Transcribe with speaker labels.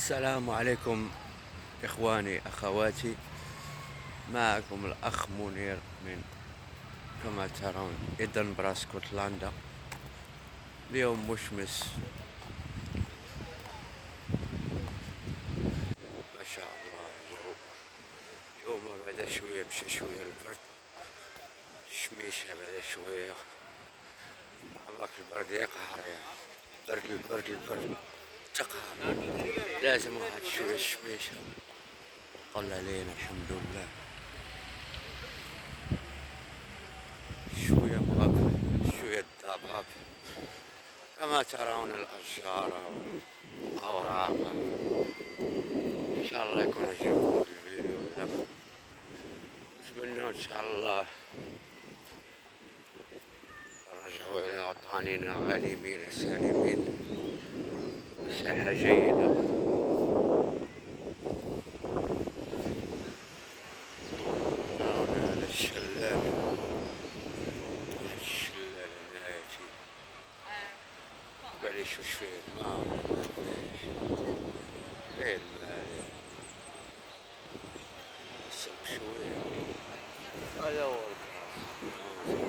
Speaker 1: السلام عليكم إخواني أخواتي. معكم الأخ منير من كما ترون إدنبرا اسكتلندا. اليوم مشمس ما شاء الله. اليوم بدأ شوية مشى شوية البرد، الشميشة بدأ شوية. عمرك البرد يقهر يعني. البرد تقهر، لازم واحد شوية الشميشة. طلع علينا الحمد لله. شوية مغبر شوية ضباب. كما ترون الأشجار أوراق. إن شاء الله يكون عجبكم الفيديو هذا. نتمنى إن شاء الله نرجعوا إلى أوطاننا غانمين سالمين بصحة جيدة. هذا الشلال نهايتي بالي شو فيه الماء، فيه الماء صب شوية. هذا هو البحر.